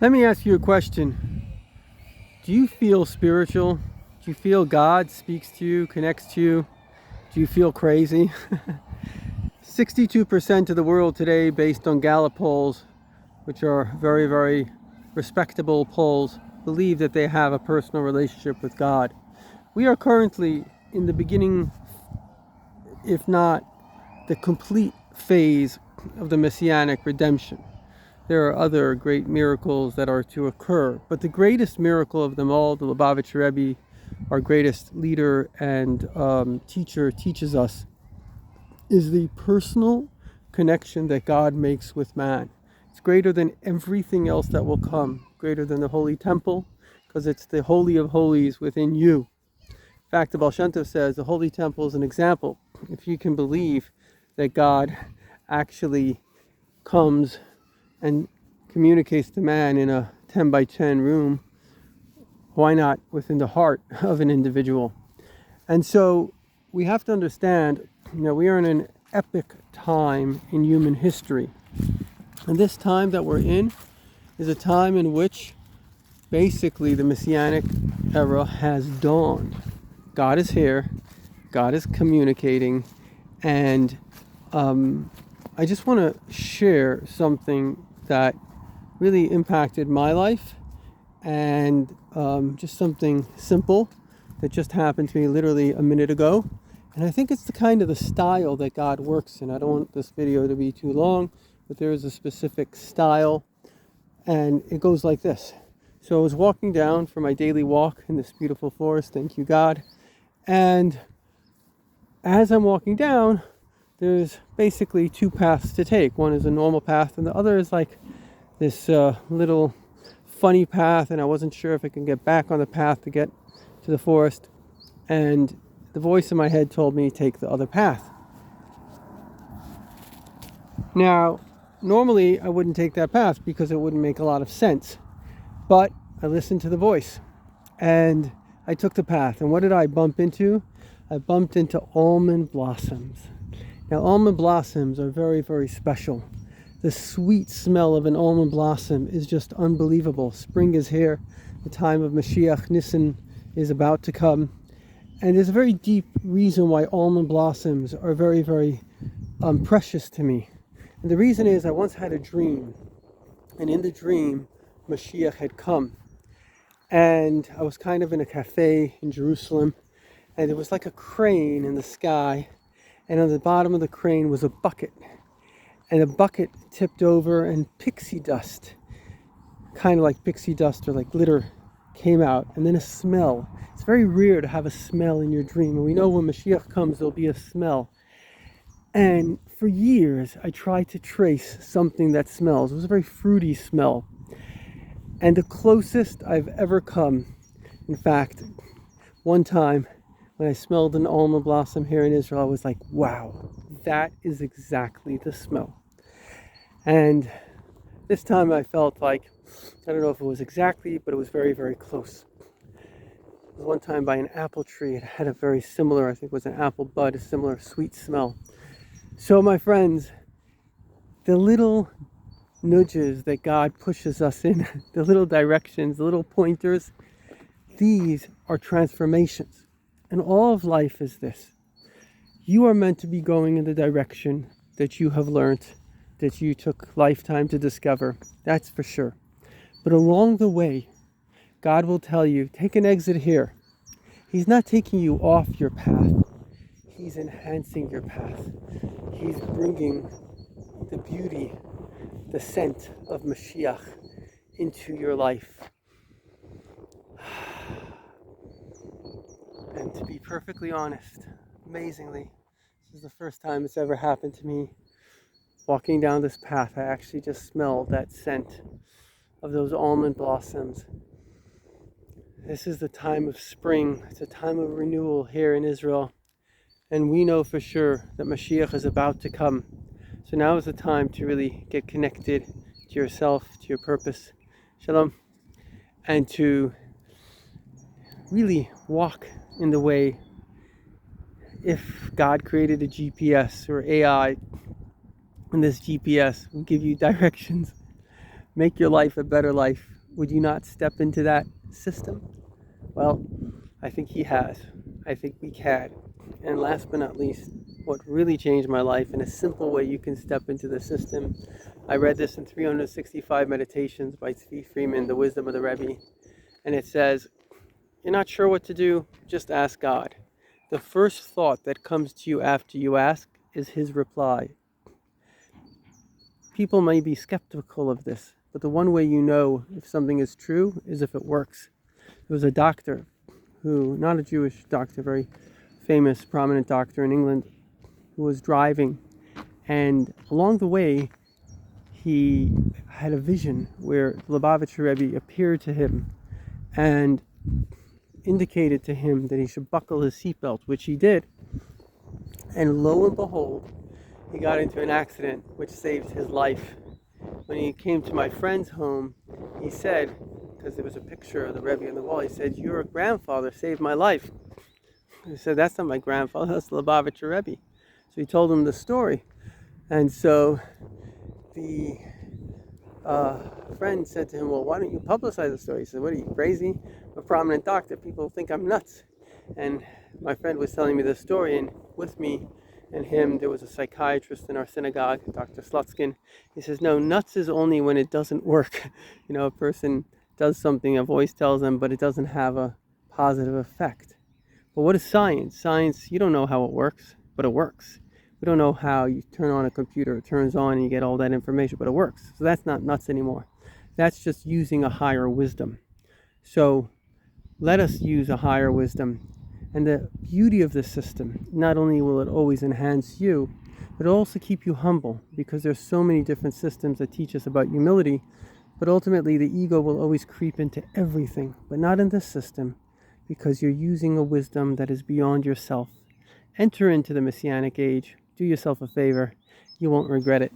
Let me ask you a question. Do you feel spiritual? Do you feel God speaks to you, connects to you? Do you feel crazy? 62% of the world today, based on Gallup polls, which are very, very respectable polls, believe that they have a personal relationship with God. We are currently in the beginning, if not the complete phase of the Messianic redemption. There are other great miracles that are to occur, but the greatest miracle of them all, the Lubavitcher Rebbe, our greatest leader and teacher, teaches us, is the personal connection that God makes with man. It's greater than everything else that will come, greater than the Holy Temple, because it's the Holy of Holies within you. In fact, the Baal Shem Tov says the Holy Temple is an example. If you can believe that God actually comes and communicates to man in a 10 by 10 room, why not within the heart of an individual? And so we have to understand, we are in an epic time in human history. And this time that we're in is a time in which basically the Messianic era has dawned. God is here, God is communicating, and I just want to share something that really impacted my life, and just something simple that just happened to me literally a minute ago. And I think it's the kind of the style that God works in. I don't want this video to be too long, but there is a specific style, and it goes like this. So I was walking down for my daily walk in this beautiful forest, thank you God, and as I'm walking down, there's basically two paths to take. One is a normal path, and the other is like this little funny path, and I wasn't sure if I can get back on the path to get to the forest. And the voice in my head told me to take the other path. Now, normally I wouldn't take that path because it wouldn't make a lot of sense. But I listened to the voice, and I took the path. And what did I bump into? I bumped into almond blossoms. Now, almond blossoms are very, very special. The sweet smell of an almond blossom is just unbelievable. Spring is here. The time of Mashiach Nisan is about to come. And there's a very deep reason why almond blossoms are very, very precious to me. And the reason is I once had a dream. And in the dream, Mashiach had come. And I was kind of in a cafe in Jerusalem. And there was like a crane in the sky. And on the bottom of the crane was a bucket. And the bucket tipped over, and pixie dust, kind of like pixie dust or like glitter, came out. And then a smell. It's very rare to have a smell in your dream. And we know when Mashiach comes, there'll be a smell. And for years, I tried to trace something that smells. It was a very fruity smell. And the closest I've ever come, in fact, one time when I smelled an almond blossom here in Israel, I was like, wow, that is exactly the smell. And this time I felt like, I don't know if it was exactly, but it was very, very close. It was one time by an apple tree. It had a very similar, I think it was an apple bud, a similar sweet smell. So my friends, the little nudges that God pushes us in, the little directions, the little pointers, these are transformations. And all of life is this. You are meant to be going in the direction that you have learned, that you took lifetime to discover. That's for sure. But along the way, God will tell you, take an exit here. He's not taking you off your path. He's enhancing your path. He's bringing the beauty, the scent of Mashiach into your life. And to be perfectly honest, amazingly, this is the first time it's ever happened to me. Walking down this path, I actually just smelled that scent of those almond blossoms. This is the time of spring. It's a time of renewal here in Israel. And we know for sure that Mashiach is about to come. So now is the time to really get connected to yourself, to your purpose. Shalom. And to really walk in the way. If God created a GPS or AI, and this GPS will give you directions make your life a better life, would you not step into that system? Well, I think he has. I think we can. And last but not least, what really changed my life in a simple way you can step into the system. I read this in 365 Meditations by Tzvi Freeman, The Wisdom of the Rebbe. And it says, you're not sure what to do, just ask God. The first thought that comes to you after you ask is his reply. People may be skeptical of this, but the one way you know if something is true is if it works. There was a doctor who, not a Jewish doctor, very famous, prominent doctor in England, who was driving, and along the way he had a vision where the Lubavitcher Rebbe appeared to him and indicated to him that he should buckle his seatbelt, which he did, and lo and behold, he got into an accident which saved his life. When he came to my friend's home, he said, because there was a picture of the Rebbe on the wall, he said, your grandfather saved my life. He said, that's not my grandfather, that's the Lubavitcher Rebbe. So he told him the story. And so the friend said to him, well, why don't you publicize the story? He said, what are you, crazy? I'm a prominent doctor. People think I'm nuts. And my friend was telling me the story, and with me and him, there was a psychiatrist in our synagogue, Dr. Slutskin. He says, no, nuts is only when it doesn't work. You know, a person does something, a voice tells them, but it doesn't have a positive effect. But what is science? Science, you don't know how it works, but it works. We don't know how you turn on a computer, it turns on and you get all that information, but it works. So that's not nuts anymore. That's just using a higher wisdom. So let us use a higher wisdom. And the beauty of this system, not only will it always enhance you, but it'll also keep you humble, because there's so many different systems that teach us about humility, but ultimately the ego will always creep into everything, but not in this system, because you're using a wisdom that is beyond yourself. Enter into the Messianic age. Do yourself a favor. You won't regret it.